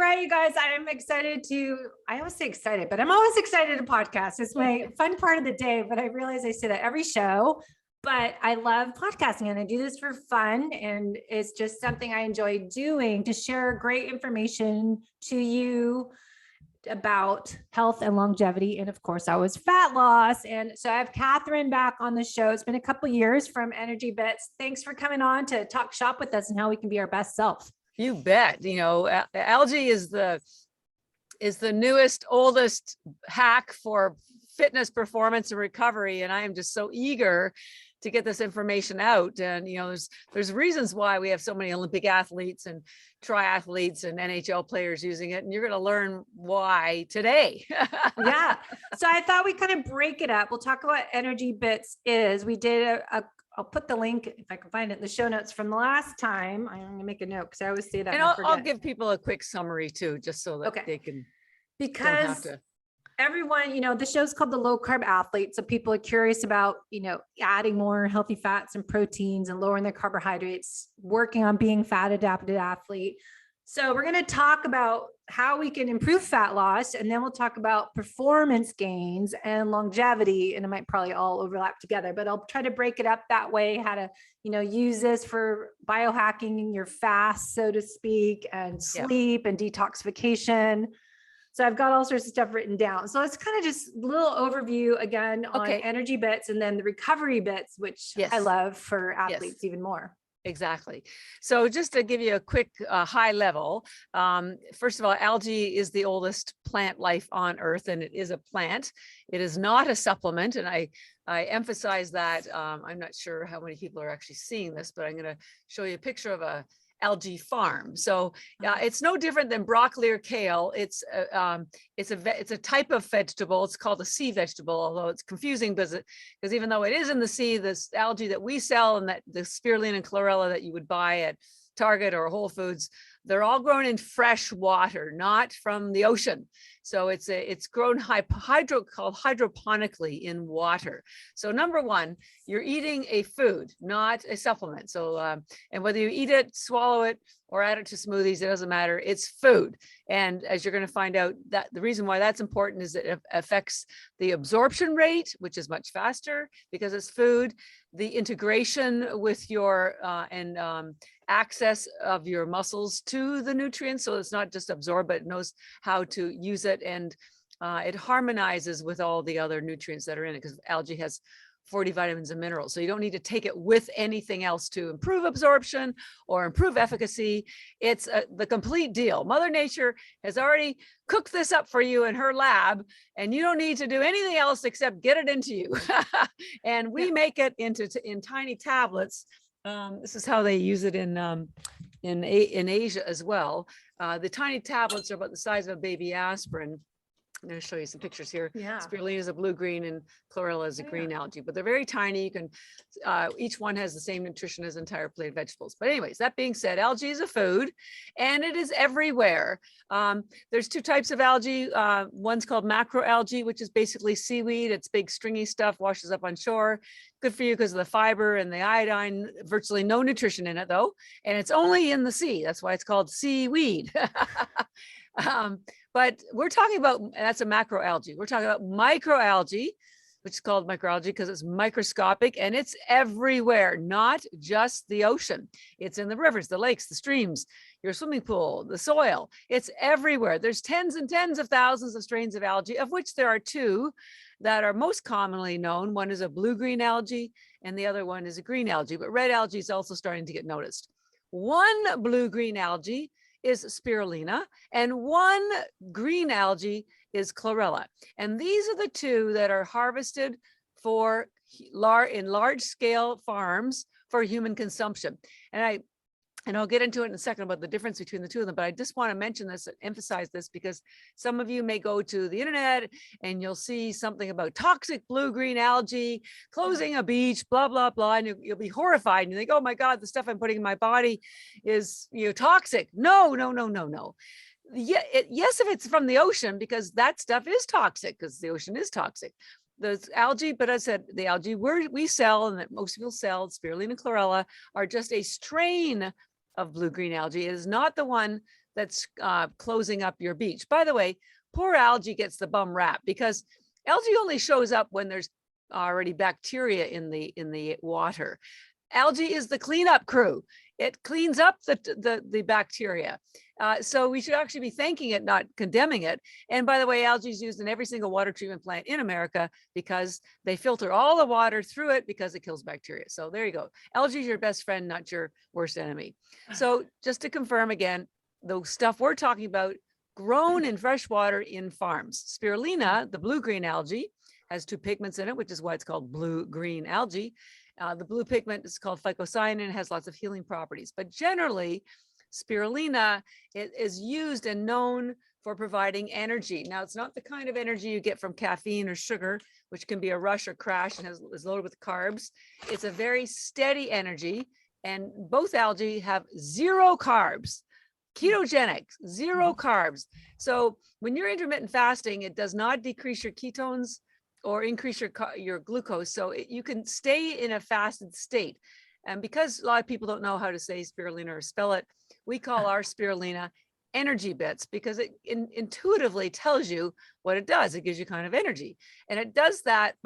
right, you guys, I am excited I always say excited, but I'm always excited to podcast. It's my fun part of the day, but I realize I say that every show, but I love podcasting and I do this for fun. And it's just something I enjoy doing to share great information to you about health and longevity. And of course, I was fat loss. And so I have Catharine back on the show. It's been a couple of years from ENERGYbits. Thanks for coming on to talk shop with us and how we can be our best self. You bet. You know, algae is the newest, oldest hack for fitness, performance, and recovery. And I am just so eager to get this information out. And, you know, there's reasons why we have so many Olympic athletes and triathletes and NHL players using it. And you're going to learn why today. Yeah. So I thought we kind of break it up. We'll talk about what ENERGYbits is. We did I'll put the link if I can find it in the show notes from the last time. I'm going to make a note because I always say that. And I'll give people a quick summary too, just so that they can. Because everyone, you know, the show's called The Low Carb Athlete. So people are curious about, you know, adding more healthy fats and proteins and lowering their carbohydrates, working on being fat adapted athlete. So we're going to talk about how we can improve fat loss. And then we'll talk about performance gains and longevity. And it might probably all overlap together, but I'll try to break it up that way, how to, you know, use this for biohacking your fast, so to speak, and sleep and detoxification. So I've got all sorts of stuff written down. So let's kind of just a little overview again on ENERGYbits and then the recovery bits, which I love for athletes even more. Exactly. So just to give you a quick high level, first of all, algae is the oldest plant life on Earth, and it is a plant. It is not a supplement. And I emphasize that. I'm not sure how many people are actually seeing this, but I'm going to show you a picture of a algae farm. So it's no different than broccoli or kale. It's a type of vegetable. It's called a sea vegetable, although it's confusing because even though it is in the sea, this algae that we sell and that the spirulina and chlorella that you would buy at Target or Whole Foods, they're all grown in fresh water, not from the ocean. So it's grown called hydroponically in water. So number one, you're eating a food, not a supplement. So and whether you eat it, swallow it, or add it to smoothies, it doesn't matter. It's food. And as you're going to find out, that the reason why that's important is it affects the absorption rate, which is much faster because it's food, the integration with your access of your muscles to the nutrients. So it's not just absorbed, but it knows how to use it. And it harmonizes with all the other nutrients that are in it because algae has 40 vitamins and minerals. So you don't need to take it with anything else to improve absorption or improve efficacy. It's the complete deal. Mother Nature has already cooked this up for you in her lab, and you don't need to do anything else except get it into you. And we make it in tiny tablets. This is how they use it in Asia as well. The tiny tablets are about the size of a baby aspirin. I'm going to show you some pictures here. Spirulina is a blue-green and chlorella is a green algae, but they're very tiny. You can, each one has the same nutrition as entire plate of vegetables. But anyways, that being said, algae is a food and it is everywhere. There's two types of algae. One's called macroalgae, which is basically seaweed. It's big stringy stuff, washes up on shore. Good for you because of the fiber and the iodine, virtually no nutrition in it though. And it's only in the sea. That's why it's called seaweed. But we're talking about, that's a macroalgae. We're talking about microalgae, which is called microalgae because it's microscopic and it's everywhere, not just the ocean. It's in the rivers, the lakes, the streams, your swimming pool, the soil. It's everywhere. There's tens and tens of thousands of strains of algae, of which there are two that are most commonly known. One is a blue-green algae and the other one is a green algae, but red algae is also starting to get noticed. One blue-green algae is spirulina, and one green algae is chlorella. And these are the two that are harvested for in large scale farms for human consumption. And I'll get into it in a second about the difference between the two of them, but I just want to mention this and emphasize this because some of you may go to the internet and you'll see something about toxic blue-green algae closing a beach, blah, blah, blah, and you'll be horrified and you think, oh my God, the stuff I'm putting in my body is, you know, toxic. No. Yeah, yes, if it's from the ocean, because that stuff is toxic because the ocean is toxic. Those algae, but I said the algae we sell and that most people sell, spirulina and chlorella, are just a strain of blue-green algae. It is not the one that's closing up your beach. By the way, poor algae gets the bum rap because algae only shows up when there's already bacteria in the water. Algae is the cleanup crew. It cleans up the bacteria. So we should actually be thanking it, not condemning it. And by the way, algae is used in every single water treatment plant in America because they filter all the water through it because it kills bacteria. So there you go. Algae is your best friend, not your worst enemy. So just to confirm again, the stuff we're talking about grown in fresh water in farms. Spirulina, the blue-green algae, has 2 pigments in it, which is why it's called blue-green algae. The blue pigment is called phycocyanin and has lots of healing properties. But generally, spirulina is used and known for providing energy. Now, it's not the kind of energy you get from caffeine or sugar, which can be a rush or crash and is loaded with carbs. It's a very steady energy, and both algae have 0 carbs. Ketogenic, 0 carbs. So when you're intermittent fasting, it does not decrease your ketones or increase your glucose. So you can stay in a fasted state. And because a lot of people don't know how to say spirulina or spell it, we call our spirulina ENERGYbits because it intuitively tells you what it does. It gives you kind of energy. And it does that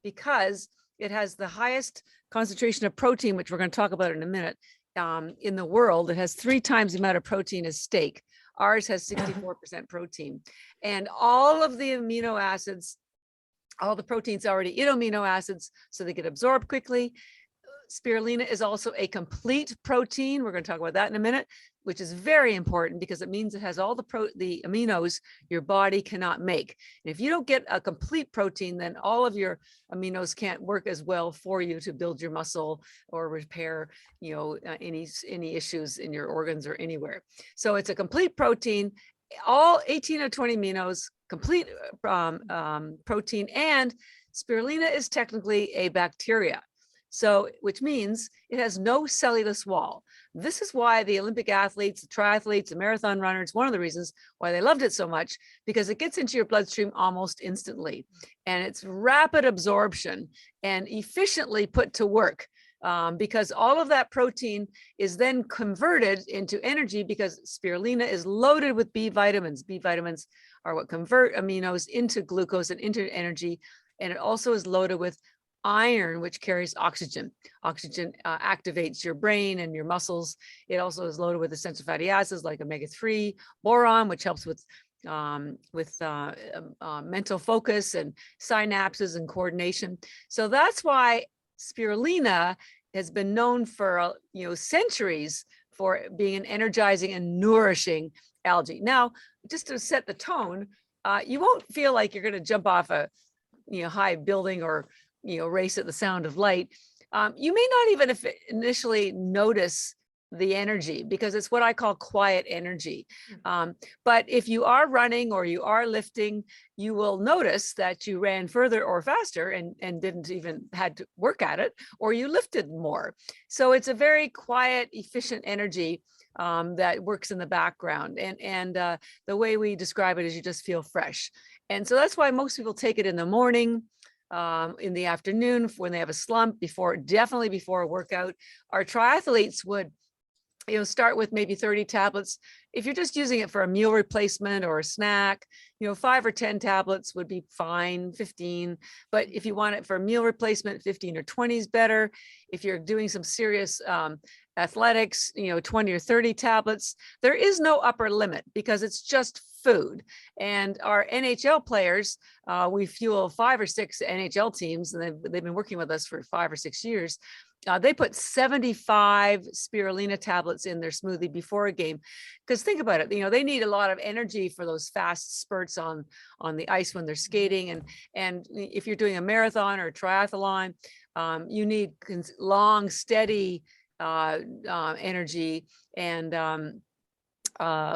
because it has the highest concentration of protein, which we're going to talk about in a minute, in the world. It has 3 times the amount of protein as steak. Ours has 64% protein. And all of the amino acids, all the proteins already in amino acids, so they get absorbed quickly. Spirulina is also a complete protein. We're going to talk about that in a minute, which is very important because it means it has all the aminos your body cannot make. And if you don't get a complete protein, then all of your aminos can't work as well for you to build your muscle or repair, any issues in your organs or anywhere. So it's a complete protein, all 18 or 20 aminos, complete protein, and spirulina is technically a bacteria. So, which means it has no cellulose wall. This is why the Olympic athletes, the triathletes, the marathon runners, one of the reasons why they loved it so much, because it gets into your bloodstream almost instantly. And it's rapid absorption and efficiently put to work. Because all of that protein is then converted into energy because spirulina is loaded with B vitamins. B vitamins are what convert aminos into glucose and into energy. And it also is loaded with iron, which carries oxygen. Oxygen activates your brain and your muscles. It also is loaded with essential fatty acids like omega-3, boron, which helps with mental focus and synapses and coordination. So that's why spirulina has been known for centuries for being an energizing and nourishing algae. Now, just to set the tone, you won't feel like you're going to jump off a high building or race at the sound of light. You may not even initially notice the energy because it's what I call quiet energy. But if you are running or you are lifting, you will notice that you ran further or faster and didn't even had to work at it, or you lifted more. So it's a very quiet, efficient energy that works in the background. And the way we describe it is you just feel fresh. And so that's why most people take it in the morning, in the afternoon when they have a slump, definitely before a workout. Our triathletes would start with maybe 30 tablets. If you're just using it for a meal replacement or a snack, 5 or 10 tablets would be fine, 15. But if you want it for a meal replacement, 15 or 20 is better. If you're doing some serious athletics, 20 or 30 tablets. There is no upper limit because it's just food. And our NHL players, we fuel 5 or 6 NHL teams, and they've been working with us for 5 or 6 years. They put 75 spirulina tablets in their smoothie before a game. Because think about it, they need a lot of energy for those fast spurts on the ice when they're skating. And if you're doing a marathon or a triathlon, you need long, steady energy. And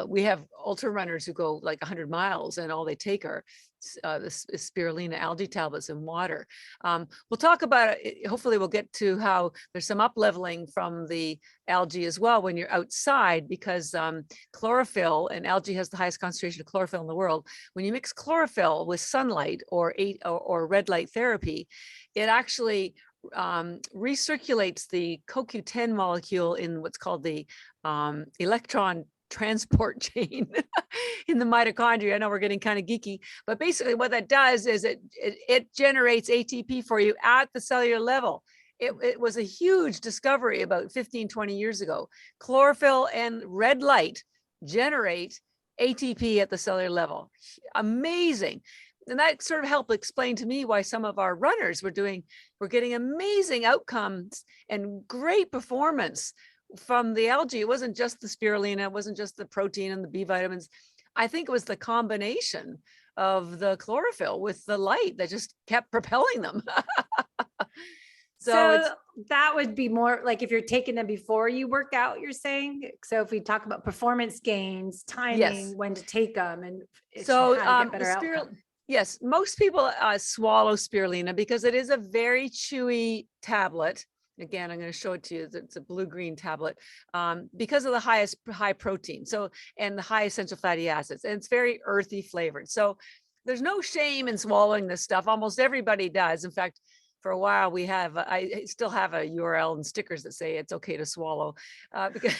we have ultra runners who go like 100 miles and all they take are the spirulina algae tablets and water. We'll talk about it. Hopefully we'll get to how there's some up leveling from the algae as well when you're outside, because chlorophyll, and algae has the highest concentration of chlorophyll in the world. When you mix chlorophyll with sunlight or red light therapy, it actually recirculates the CoQ10 molecule in what's called the electron transport chain in the mitochondria. I know we're getting kind of geeky, but basically what that does is it generates ATP for you at the cellular level. It was a huge discovery about 15, 20 years ago. Chlorophyll and red light generate ATP at the cellular level. Amazing. And that sort of helped explain to me why some of our runners were getting amazing outcomes and great performance from the algae. It wasn't just the spirulina, it wasn't just the protein and the B vitamins. I think it was the combination of the chlorophyll with the light that just kept propelling them. So that would be more like if you're taking them before you work out, you're saying. So if we talk about performance gains, timing, yes, when to take them, and so how to get better outcome. Yes, most people swallow spirulina because it is a very chewy tablet. Again, I'm going to show it to you. It's a blue-green tablet because of the high protein, and the high essential fatty acids, and it's very earthy flavored. So there's no shame in swallowing this stuff. Almost everybody does. In fact, for a while I still have a URL and stickers that say it's okay to swallow because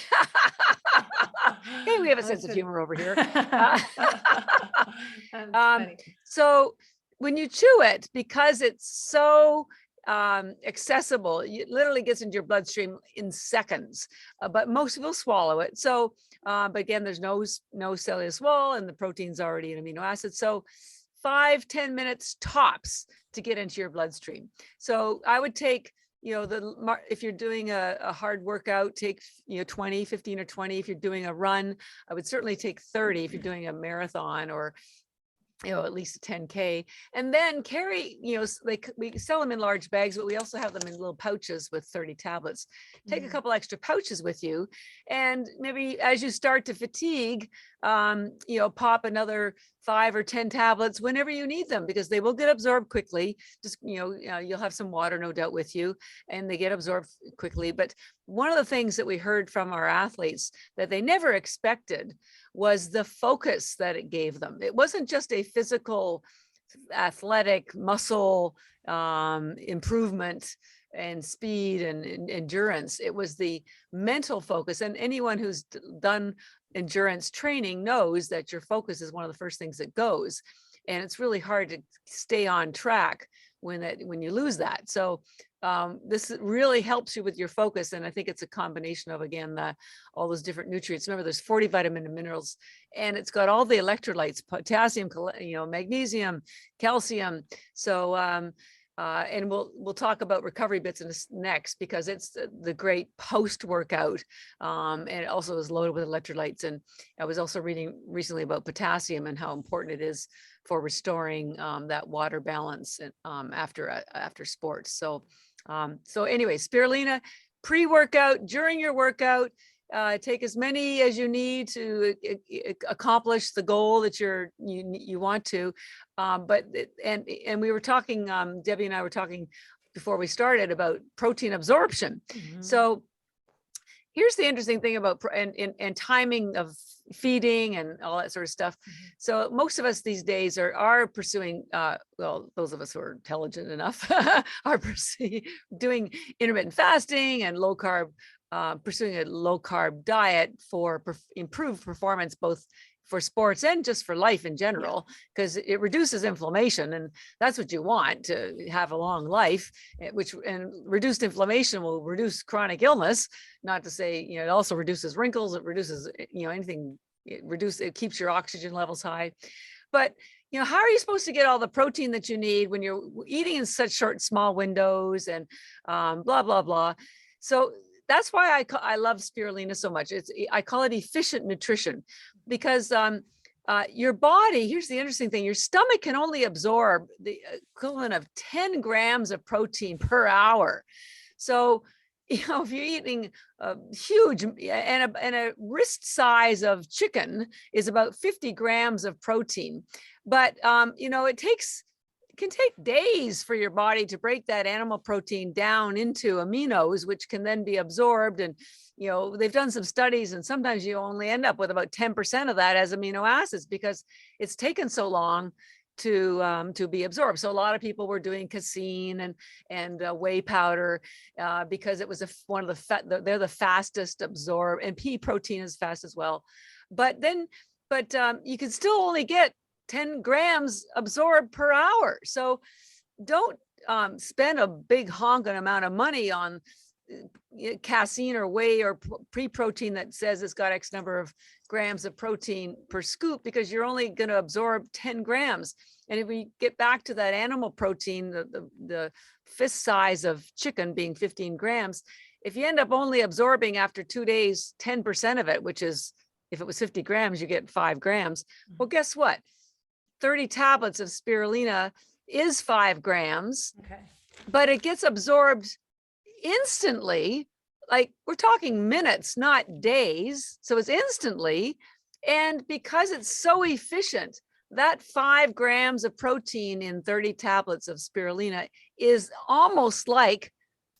hey, we have a sense of humor over here. So when you chew it, because it's so accessible, it literally gets into your bloodstream in seconds, but most people swallow it. So, but again, there's no cellulose wall and the protein's already an amino acid. So 5-10 minutes tops to get into your bloodstream. So I would take, if you're doing a hard workout, take 15 or 20. If you're doing a run, I would certainly take 30 if you're doing a marathon, or at least a 10K, and then carry, like we sell them in large bags, but we also have them in little pouches with 30 tablets. Take a couple extra pouches with you. And maybe as you start to fatigue, pop another 5 or 10 tablets whenever you need them, because they will get absorbed quickly. Just, you'll have some water, no doubt, with you, and they get absorbed quickly. But one of the things that we heard from our athletes that they never expected was the focus that it gave them. It wasn't just a physical, athletic, muscle improvement and speed and endurance. It was the mental focus. And anyone who's done endurance training knows that your focus is one of the first things that goes. And it's really hard to stay on track when you lose that. So this really helps you with your focus. And I think it's a combination of, again, all those different nutrients. Remember, there's 40 vitamins and minerals, and it's got all the electrolytes, potassium, magnesium, calcium. So, and we'll talk about ENERGYbits next, because it's the great post-workout, and it also is loaded with electrolytes. And I was also reading recently about potassium and how important it is for restoring that water balance after sports. So anyway, spirulina pre-workout, during your workout, take as many as you need to accomplish the goal that you want to. And we were talking, Debbie and I were talking before we started about protein absorption. So here's the interesting thing about and timing of feeding and all that sort of stuff. So most of us these days are pursuing, those of us who are intelligent enough are doing intermittent fasting and low carb, pursuing a low carb diet for improved performance, both for sports and just for life in general, because it reduces inflammation, and that's what you want, to have a long life, and reduced inflammation will reduce chronic illness. Not to say, it also reduces wrinkles, it reduces, anything, it keeps your oxygen levels high. But how are you supposed to get all the protein that you need when you're eating in such short, small windows, and blah, blah, blah. So that's why I love spirulina so much. I call it efficient nutrition, because your body, here's the interesting thing, your stomach can only absorb the equivalent of 10 grams of protein per hour. So, if you're eating a huge, and a wrist size of chicken is about 50 grams of protein, but it can take days for your body to break that animal protein down into aminos, which can then be absorbed. And, they've done some studies, and sometimes you only end up with about 10% of that as amino acids, because it's taken so long to be absorbed. So a lot of people were doing casein and whey powder because it was one of they're the fastest absorb, and pea protein is fast as well. But you can still only get 10 grams absorbed per hour. So don't spend a big honking amount of money on casein or whey or pre-protein that says it's got X number of grams of protein per scoop, because you're only going to absorb 10 grams. And if we get back to that animal protein, the fist size of chicken being 15 grams, if you end up only absorbing after 2 days 10% of it, which is, if it was 50 grams, you get 5 grams. Well, guess what? 30 tablets of spirulina is 5 grams, but it gets absorbed instantly. Like, we're talking minutes, not days. So it's instantly. And because it's so efficient, that 5 grams of protein in 30 tablets of spirulina is almost like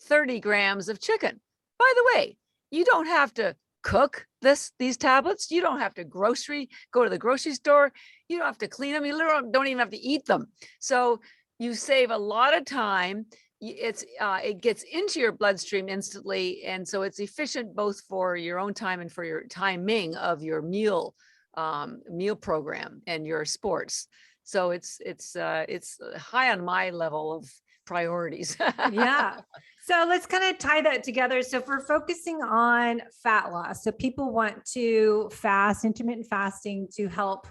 30 grams of chicken. By the way, you don't have to cook these tablets. You don't have to go to the grocery store. You don't have to clean them. You literally don't even have to eat them. So you save a lot of time. It gets into your bloodstream instantly, and so it's efficient both for your own time and for your timing of your meal program and your sports. So it's high on my level of priorities. Yeah. So let's kind of tie that together. So if we're focusing on fat loss, so people want to fast, intermittent fasting, to help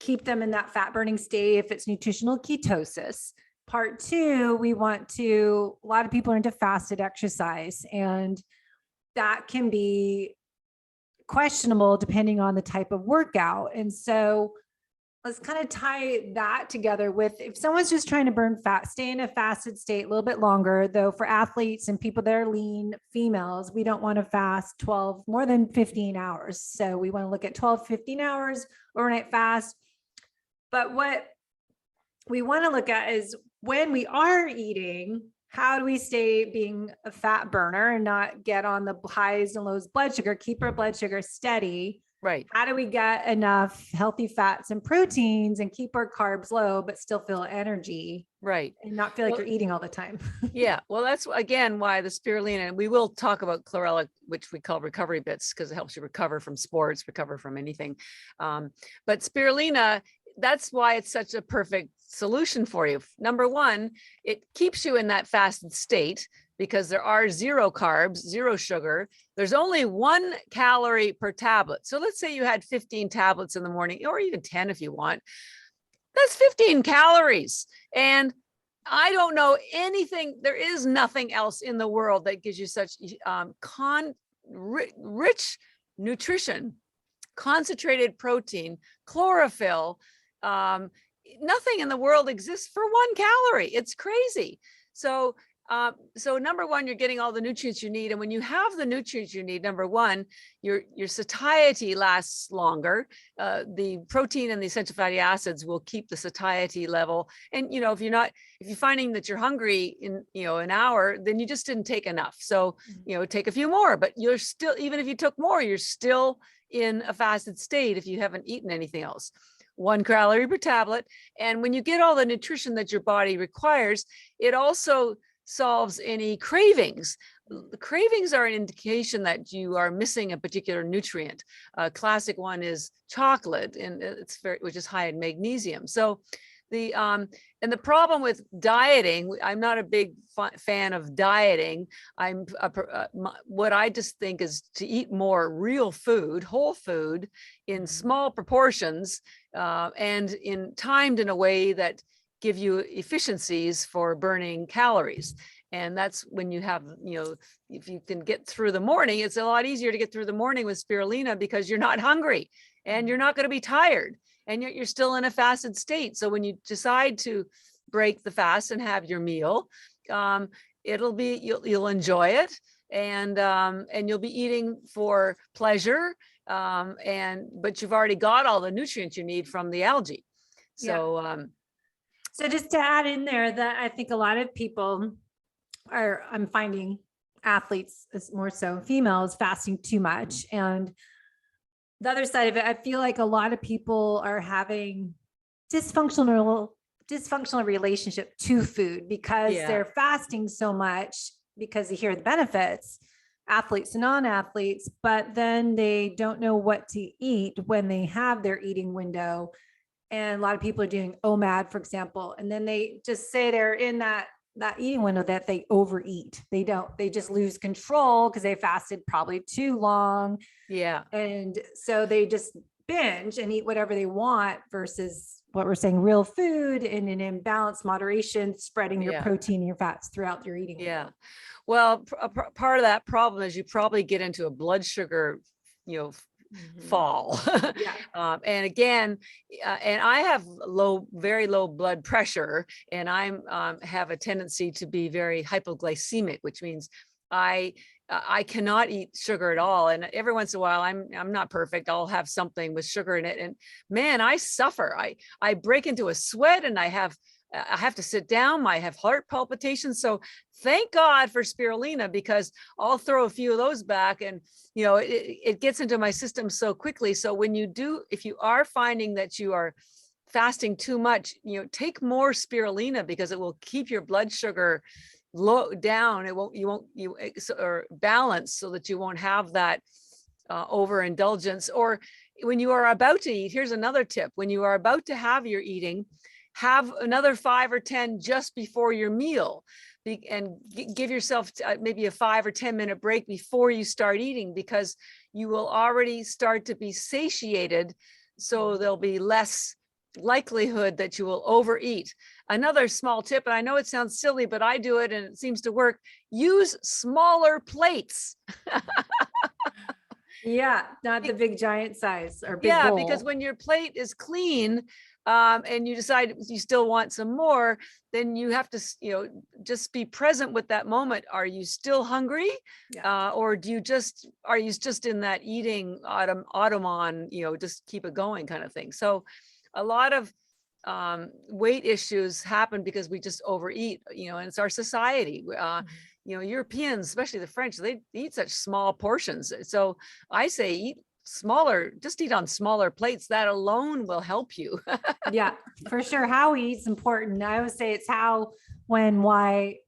keep them in that fat burning state if it's nutritional ketosis. Part 2, a lot of people are into fasted exercise, and that can be questionable depending on the type of workout. And so let's kind of tie that together with, if someone's just trying to burn fat, stay in a fasted state a little bit longer, though for athletes and people that are lean females, we don't want to fast more than 15 hours. So we want to look at 12, 15 hours overnight fast. But what we want to look at is, when we are eating, how do we stay being a fat burner and not get on the highs and lows blood sugar, keep our blood sugar steady? Right. How do we get enough healthy fats and proteins and keep our carbs low, but still feel energy? Right. And not feel like you're eating all the time. Yeah. Well, that's again why the spirulina, and we will talk about chlorella, which we call ENERGYbits, because it helps you recover from sports, recover from anything. But spirulina, that's why it's such a perfect solution for you. Number one, it keeps you in that fasted state because there are 0 carbs, 0 sugar. There's only 1 calorie per tablet. So let's say you had 15 tablets in the morning, or even 10 if you want. That's 15 calories. And I don't know anything, there is nothing else in the world that gives you such rich nutrition, concentrated protein, chlorophyll. Nothing in the world exists for 1 calorie. It's crazy. So number one, you're getting all the nutrients you need. And when you have the nutrients you need, number one, your satiety lasts longer. The protein and the essential fatty acids will keep the satiety level. And, if you're finding that you're hungry in, an hour, then you just didn't take enough. So, take a few more, but you're still, even if you took more, you're still in a fasted state if you haven't eaten anything else. 1 calorie per tablet. And when you get all the nutrition that your body requires, it also solves any cravings. The cravings are an indication that you are missing a particular nutrient. A classic one is chocolate, and which is high in magnesium. So and the problem with dieting, I'm not a big fan of dieting. What I just think is to eat more real food, whole food, in small proportions, and timed in a way that give you efficiencies for burning calories. And that's when you have, if you can get through the morning, it's a lot easier to get through the morning with spirulina because you're not hungry and you're not going to be tired, and yet you're still in a fasted state. So when you decide to break the fast and have your meal, you'll enjoy it, and you'll be eating for pleasure, but you've already got all the nutrients you need from the algae. So, So just to add in there, that I think a lot of people I'm finding athletes, more so females, fasting too much. And the other side of it, I feel like a lot of people are having dysfunctional relationship to food because they're fasting so much because they hear the benefits, athletes and non-athletes, but then they don't know what to eat when they have their eating window. And a lot of people are doing OMAD, for example, and then they just say they're in that eating window that they overeat. They just lose control because they fasted probably too long. Yeah. And so they just binge and eat whatever they want versus what we're saying, real food in an imbalanced moderation, spreading your protein and your fats throughout your eating. Yeah. Well, part of that problem is you probably get into a blood sugar, fall. And again, and I have very low blood pressure, and have a tendency to be very hypoglycemic, which means I cannot eat sugar at all. And every once in a while, I'm not perfect. I'll have something with sugar in it. And man, I suffer. I break into a sweat, and I have to sit down. I have heart palpitations. So thank God for spirulina, because I'll throw a few of those back, and it gets into my system so quickly. So if you are finding that you are fasting too much, take more spirulina, because it will keep your blood sugar low down. Or balance, so that you won't have that overindulgence. Or when you are about to eat, here's another tip: when you are about to have your eating, have another 5 or 10 just before your meal, and give yourself maybe a 5 or 10 minute break before you start eating, because you will already start to be satiated. So there'll be less likelihood that you will overeat. Another small tip, and I know it sounds silly, but I do it and it seems to work: use smaller plates. Not the big giant size or big bowl. Because when your plate is clean, and you decide you still want some more, then you have to, just be present with that moment. Are you still hungry? Or are you just in that eating automon, just keep it going kind of thing. So a lot of weight issues happen because we just overeat, and it's our society. Europeans, especially the French, they eat such small portions. So I say eat on smaller plates. That alone will help you. Yeah, for sure. How we eat is important. I always say it's how, when, why,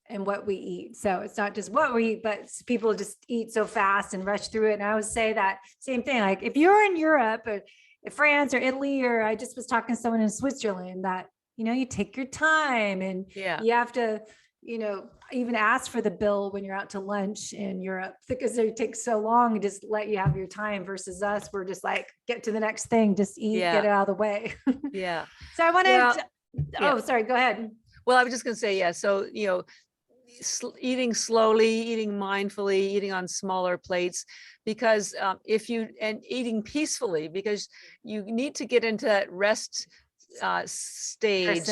and what we eat. So it's not just what we eat, but people just eat so fast and rush through it. And I always say that same thing. Like if you're in Europe or France or Italy, or I just was talking to someone in Switzerland, that, you take your time, and you have to, even ask for the bill when you're out to lunch in Europe, because it takes so long to just let you have your time, versus us. We're just like, get to the next thing, just eat, get it out of the way. So I wanted sorry, go ahead. Well, I was just going to say, so, eating slowly, eating mindfully, eating on smaller plates, because eating peacefully, because you need to get into that rest stage,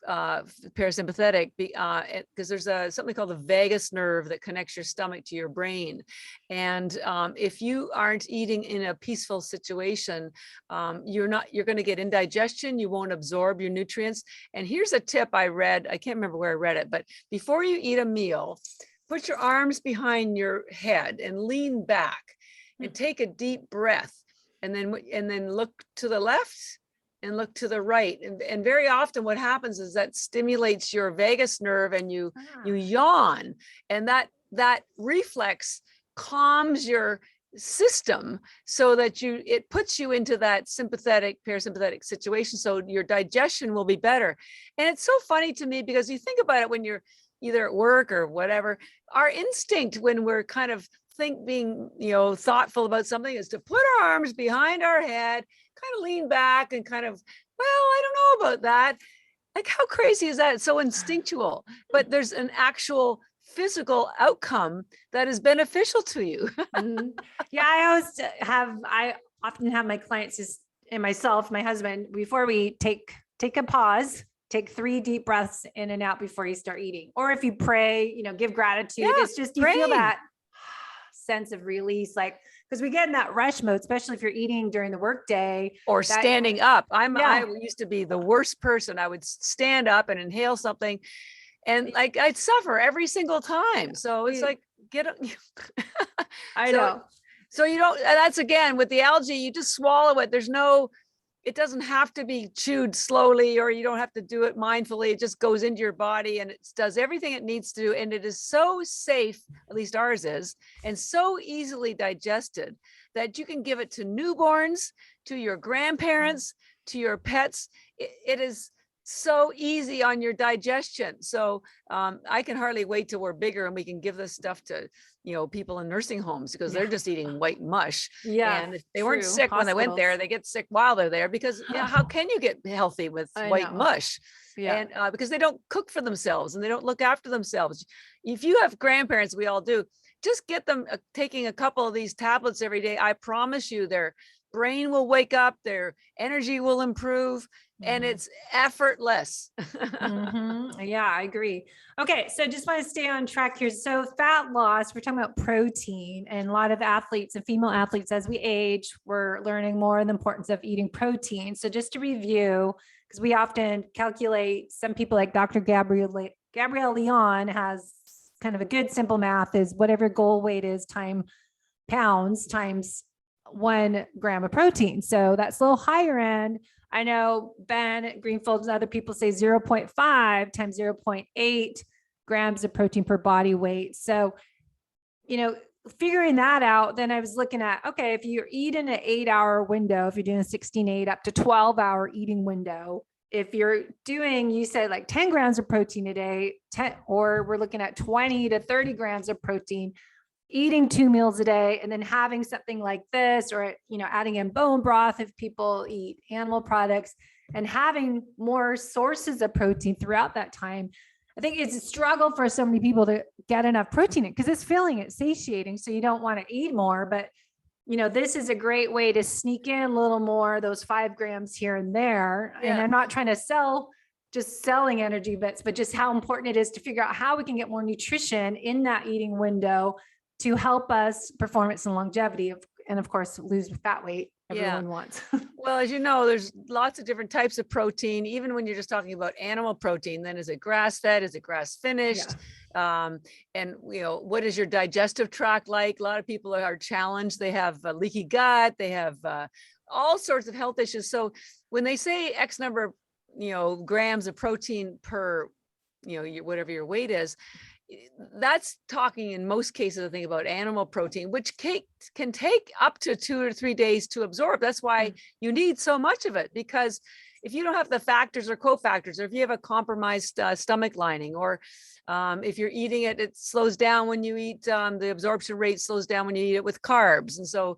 parasympathetic, because there's something called the vagus nerve that connects your stomach to your brain. And if you aren't eating in a peaceful situation, you're going to get indigestion. You won't absorb your nutrients. And here's a tip I read. I can't remember where I read it, but before you eat a meal, put your arms behind your head and lean back and take a deep breath, and then look to the left and look to the right. And very often what happens is that stimulates your vagus nerve, and you yawn, and that reflex calms your system, so that it puts you into that parasympathetic situation, so your digestion will be better. And it's so funny to me, because you think about it, when you're either at work or whatever, our instinct when we're kind of being thoughtful about something is to put our arms behind our head, kind of lean back, and kind of, well, I don't know about that. Like, how crazy is that? It's so instinctual, but there's an actual physical outcome that is beneficial to you. I often have my clients and myself, my husband, before we take a pause, take 3 deep breaths in and out before you start eating. Or if you pray, give gratitude. It's just, you feel that sense of release, like, because we get in that rush mode, especially if you're eating during the workday or standing up. I used to be the worst person. I would stand up and inhale something, and like I'd suffer every single time. So it's like, I know. So you don't, and that's again with the algae, you just swallow it. There's no it doesn't have to be chewed slowly, or you don't have to do it mindfully. It just goes into your body and it does everything it needs to do. And it is so safe, at least ours is, and so easily digested that you can give it to newborns, to your grandparents, to your pets. It is so easy on your digestion. So I can hardly wait till we're bigger and we can give this stuff to, people in nursing homes, because they're just eating white mush. Yeah. And if they weren't sick when they went there, they get sick while they're there, because how can you get healthy with white mush? And because they don't cook for themselves and they don't look after themselves. If you have grandparents, we all do, just get them taking a couple of these tablets every day. I promise you their brain will wake up, their energy will improve, and it's effortless. Yeah, I agree. Okay. So just want to stay on track here. So fat loss, we're talking about protein, and a lot of athletes and female athletes, as we age, we're learning more the importance of eating protein. So just to review, because we often calculate, some people like Dr. Gabrielle Leon has kind of a good simple math is whatever goal weight is pounds times 1 gram of protein. So that's a little higher end. I know Ben Greenfield and other people say 0.5 times 0.8 grams of protein per body weight. So, figuring that out, then I was looking at, okay, if you're eating an 8-hour window, if you're doing a 16-8 up to 12-hour eating window, if you're doing, you said like 10 grams of protein a day, or we're looking at 20 to 30 grams of protein, eating 2 meals a day, and then having something like this, or, adding in bone broth if people eat animal products, and having more sources of protein throughout that time. I think it's a struggle for so many people to get enough protein in, because it's filling, it's satiating. So you don't want to eat more, but this is a great way to sneak in a little more, those 5 grams here and there. Yeah. And I'm not trying to selling ENERGYbits, but just how important it is to figure out how we can get more nutrition in that eating window to help us performance and longevity, and of course, lose fat weight everyone wants. Well, as you know, there's lots of different types of protein. Even when you're just talking about animal protein, then is it grass fed? Is it grass finished? Yeah. And what is your digestive tract like? A lot of people are challenged. They have leaky gut. They have all sorts of health issues. So when they say X number of, grams of protein per, whatever your weight is, that's talking in most cases, I think, about animal protein, which can take up to 2 or 3 days to absorb. That's why you need so much of it, because if you don't have the factors or cofactors, or if you have a compromised stomach lining, or if you're eating it, it slows down when you eat, the absorption rate slows down when you eat it with carbs. And so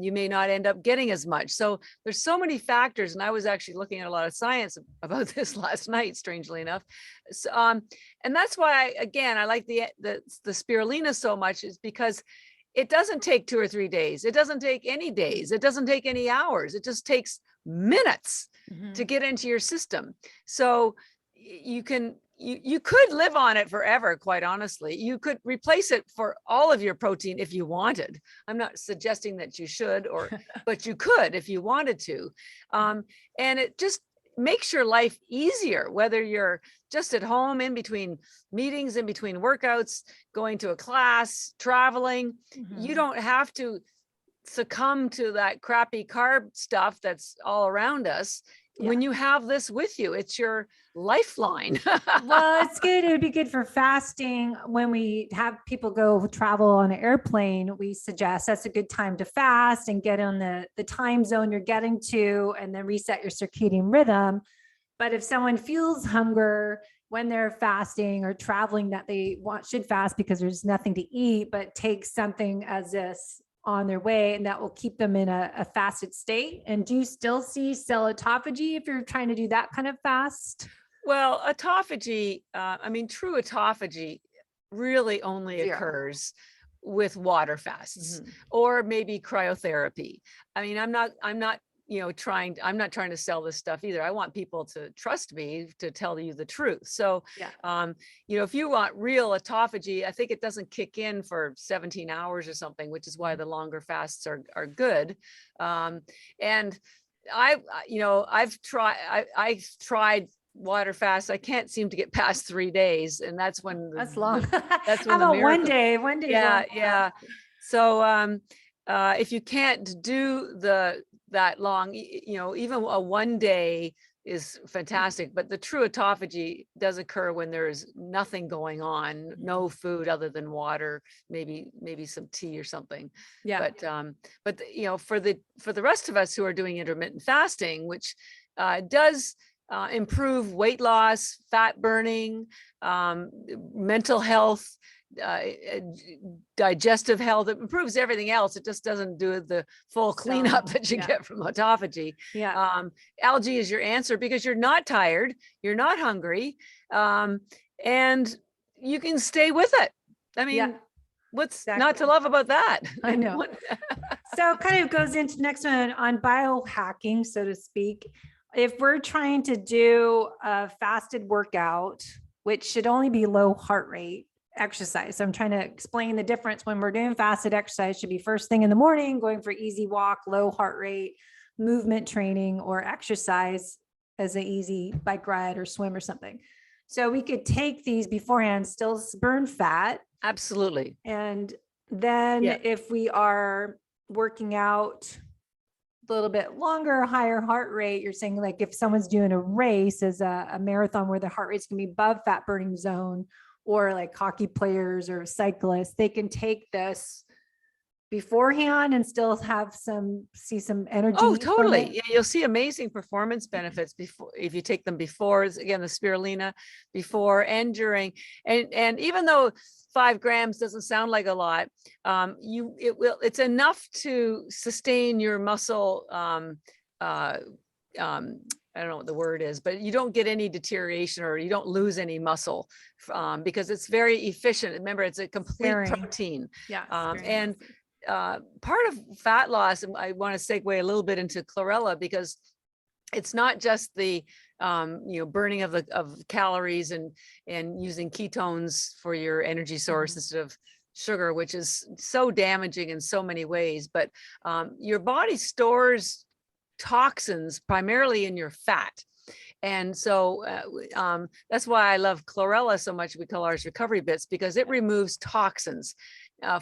you may not end up getting as much. So there's so many factors. And I was actually looking at a lot of science about this last night, strangely enough. So, and that's why, again, I like the spirulina so much, is because it doesn't take 2 or 3 days. It doesn't take any days. It doesn't take any hours. It just takes minutes to get into your system. So you could live on it forever, quite honestly. You could replace it for all of your protein if you wanted. I'm not suggesting that you should, but you could if you wanted to. And it just makes your life easier, whether you're just at home in between meetings, in between workouts, going to a class, traveling. You don't have to succumb to that crappy carb stuff that's all around us. When you have this with you, it's your lifeline. Well, it's good. It would be good for fasting. When we have people go travel on an airplane, we suggest that's a good time to fast and get on the time zone you're getting to, and then reset your circadian rhythm. But if someone feels hunger when they're fasting or traveling, that they should fast because there's nothing to eat, but take something as this on their way, and that will keep them in a fasted state. And do you still see cell autophagy if you're trying to do that kind of fast? Well, autophagy, true autophagy really only occurs with water fasts, or maybe cryotherapy. I'm not trying to sell this stuff either. I want people to trust me to tell you the truth. So, if you want real autophagy, I think it doesn't kick in for 17 hours or something, which is why the longer fasts are good. And I've tried water fast. I can't seem to get past 3 days. And that's when that's long. That's when How about one day. Yeah. So, if you can't do that long. You know, even a 1 day is fantastic, but the true autophagy does occur when there is nothing going on, no food other than water, maybe some tea or something. Yeah. But you know, for the rest of us who are doing intermittent fasting, which does improve weight loss, fat burning, mental health, digestive health, it improves everything else. It just doesn't do the full cleanup that you get from autophagy. Yeah. Algae is your answer because you're not tired, you're not hungry, and you can stay with it. I mean, what's not to love about that? I know. So it kind of goes into the next one on biohacking, so to speak. If we're trying to do a fasted workout, which should only be low heart rate exercise. So I'm trying to explain the difference when we're doing fasted exercise. Should be first thing in the morning, going for easy walk, low heart rate, movement training, or exercise as an easy bike ride or swim or something. So we could take these beforehand, still burn fat. Absolutely. And then if we are working out a little bit longer, higher heart rate, you're saying like if someone's doing a race as a marathon where the heart rate's gonna be above fat burning zone, or like hockey players or cyclists, they can take this beforehand and still have some energy. Oh, totally. Yeah, you'll see amazing performance benefits before if you take them before. Again, the spirulina before and during, and even though 5 grams doesn't sound like a lot, it's enough to sustain your muscle. I don't know what the word is, but you don't get any deterioration or you don't lose any muscle because it's very efficient. Remember, it's a complete protein. Yeah. And part of fat loss, and I want to segue a little bit into chlorella because it's not just the burning of calories and using ketones for your energy source instead of sugar, which is so damaging in so many ways. But your body stores toxins primarily in your fat. And so that's why I love chlorella so much. We call ours ENERGYbits because it removes toxins.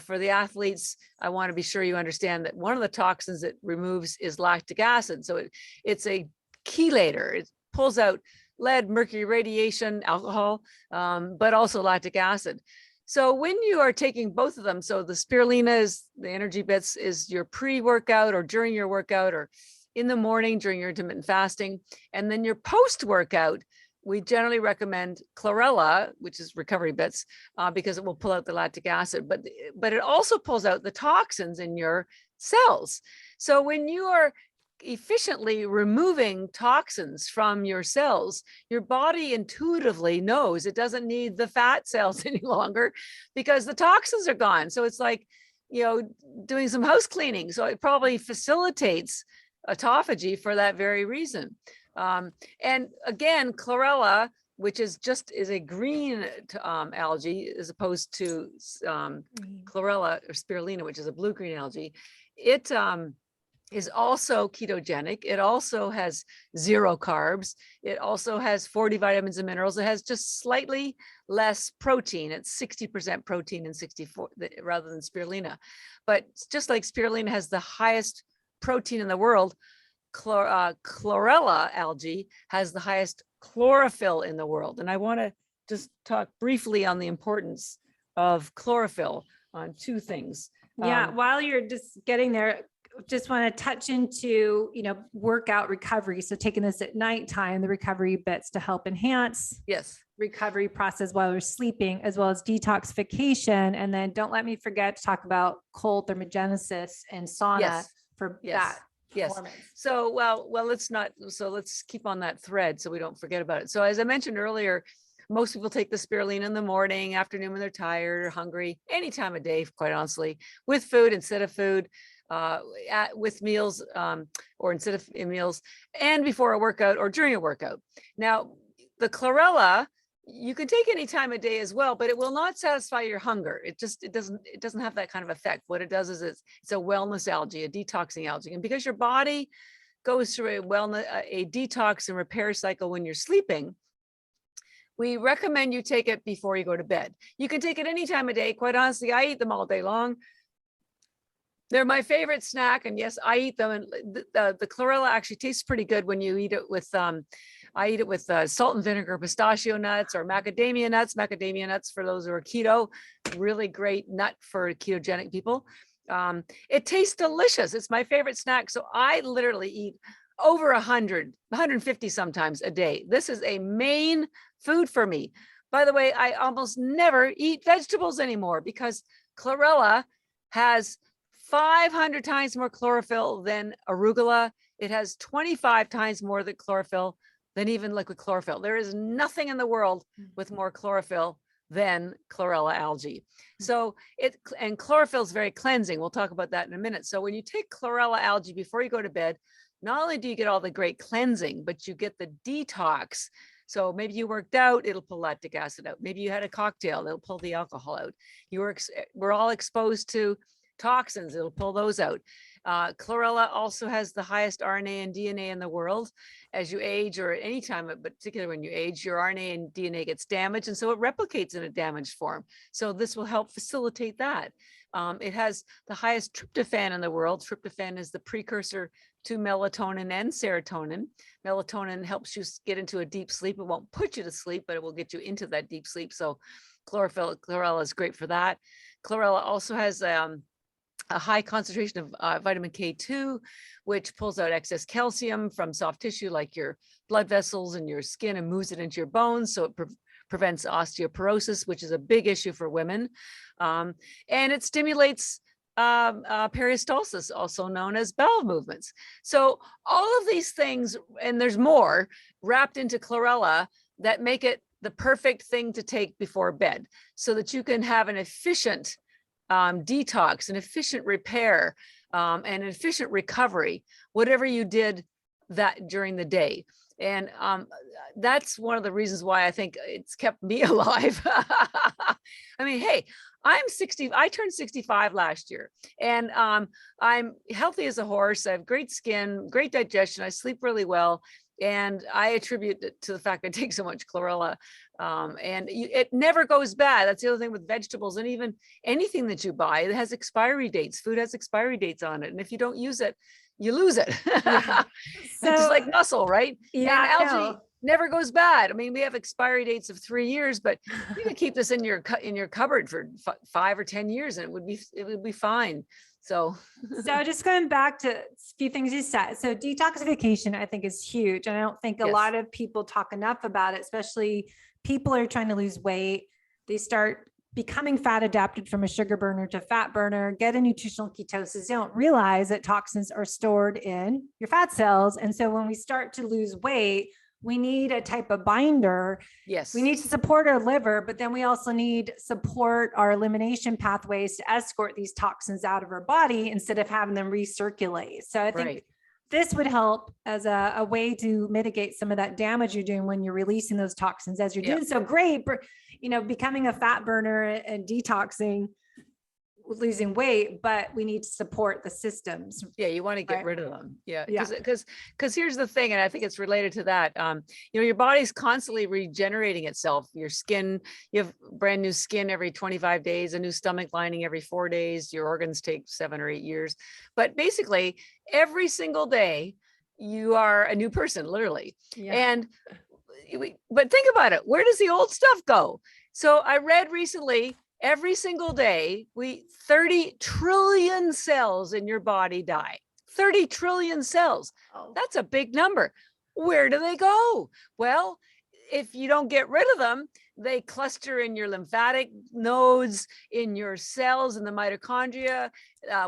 For the athletes, I want to be sure you understand that one of the toxins it removes is lactic acid. So it's a chelator. It pulls out lead, mercury, radiation, alcohol, but also lactic acid. So when you are taking both of them, so the spirulina is the ENERGYbits is your pre-workout or during your workout or in the morning during your intermittent fasting, and then your post-workout, we generally recommend chlorella, which is ENERGYbits, because it will pull out the lactic acid, but it also pulls out the toxins in your cells. So when you are efficiently removing toxins from your cells, your body intuitively knows it doesn't need the fat cells any longer because the toxins are gone. So it's like, doing some house cleaning. So it probably facilitates autophagy for that very reason. And again, chlorella, which is a green algae as opposed to chlorella or spirulina, which is a blue-green algae, it is also ketogenic. It also has 0 carbs. It also has 40 vitamins and minerals. It has just slightly less protein. It's 60% protein and 64 rather than spirulina. But just like spirulina has the highest protein in the world, chlorella algae has the highest chlorophyll in the world. And I want to just talk briefly on the importance of chlorophyll on 2 things. Yeah, while you're just getting there, just want to touch into, workout recovery. So taking this at nighttime, the ENERGYbits to help enhance recovery process while we're sleeping, as well as detoxification. And then don't let me forget to talk about cold thermogenesis and sauna for that. Yes. So, let's keep on that thread so we don't forget about it. So as I mentioned earlier, most people take the spirulina in the morning, afternoon when they're tired or hungry, any time of day, quite honestly, with food instead of food, with meals or instead of meals, and before a workout or during a workout. Now, the chlorella, you can take any time of day as well, but it will not satisfy your hunger. It doesn't have that kind of effect. What it does is it's a wellness algae, a detoxing algae. And because your body goes through a detox and repair cycle when you're sleeping, we recommend you take it before you go to bed. You can take it any time of day. Quite honestly, I eat them all day long. They're my favorite snack, and yes, I eat them. And the chlorella actually tastes pretty good when you eat it with. I eat it with salt and vinegar, pistachio nuts, or macadamia nuts. Macadamia nuts, for those who are keto, really great nut for ketogenic people. It tastes delicious. It's my favorite snack. So I literally eat over 100, 150 sometimes a day. This is a main food for me. By the way, I almost never eat vegetables anymore because chlorella has 500 times more chlorophyll than arugula. It has 25 times more than chlorophyll than even liquid chlorophyll. There is nothing in the world with more chlorophyll than chlorella algae. So and chlorophyll is very cleansing. We'll talk about that in a minute. So when you take chlorella algae before you go to bed, not only do you get all the great cleansing, but you get the detox. So maybe you worked out, it'll pull lactic acid out. Maybe you had a cocktail, it'll pull the alcohol out. We're all exposed to toxins, it'll pull those out. Chlorella also has the highest RNA and DNA in the world. As you age, or at any time, but particularly when you age, your RNA and DNA gets damaged, and so it replicates in a damaged form. So this will help facilitate that. It has the highest tryptophan in the world. Tryptophan is the precursor to melatonin and serotonin. Melatonin helps you get into a deep sleep. It won't put you to sleep, but it will get you into that deep sleep. So chlorella is great for that. Chlorella also has a high concentration of vitamin K2, which pulls out excess calcium from soft tissue like your blood vessels and your skin and moves it into your bones. So it prevents osteoporosis, which is a big issue for women. And it stimulates peristalsis, also known as bowel movements. So all of these things, and there's more, wrapped into chlorella that make it the perfect thing to take before bed so that you can have an efficient detox, an efficient repair, and an efficient recovery, whatever you did that during the day. And that's one of the reasons why I think it's kept me alive. I mean, hey, I'm 60, I turned 65 last year, and I'm healthy as a horse. I have great skin, great digestion. I sleep really well. And I attribute it to the fact I take so much chlorella, and it never goes bad. That's the other thing with vegetables, and even anything that you buy, it has expiry dates. Food has expiry dates on it. And if you don't use it, you lose it. Yeah. It's just like muscle, right? Yeah, and algae never goes bad. I mean, we have expiry dates of 3 years, but you can keep this in your cupboard for 5 or 10 years, and it would be fine. So just going back to a few things you said. So detoxification, I think, is huge. And I don't think a lot of people talk enough about it, especially people are trying to lose weight. They start becoming fat adapted from a sugar burner to fat burner, get a nutritional ketosis. They don't realize that toxins are stored in your fat cells. And so when we start to lose weight, we need a type of binder. Yes. We need to support our liver, but then we also need support our elimination pathways to escort these toxins out of our body instead of having them recirculate. So I think this would help as a way to mitigate some of that damage you're doing when you're releasing those toxins as you're doing so great, becoming a fat burner and detoxing, losing weight, but we need to support the systems. Yeah, you want to get rid of them. Yeah, because here's the thing, and I think it's related to that. Your body's constantly regenerating itself. Your skin, you have brand new skin every 25 days, a new stomach lining every 4 days. Your organs take 7 or 8 years, but basically every single day you are a new person, literally. And but think about it. Where does the old stuff go? So I read recently, every single day, 30 trillion cells in your body die. 30 trillion cells. That's a big number. Where do they go? Well, if you don't get rid of them, they cluster in your lymphatic nodes, in your cells, in the mitochondria,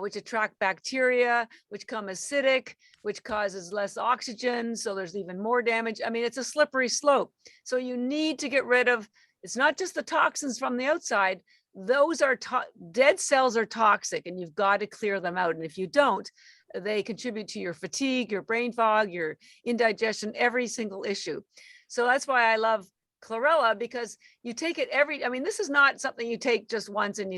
which attract bacteria, which become acidic, which causes less oxygen. So there's even more damage. I mean, it's a slippery slope. So you need to get rid of, it's not just the toxins from the outside. Those are dead cells are toxic, and you've got to clear them out. And if you don't, they contribute to your fatigue, your brain fog, your indigestion, every single issue. So that's why I love chlorella, because you take it this is not something you take just once and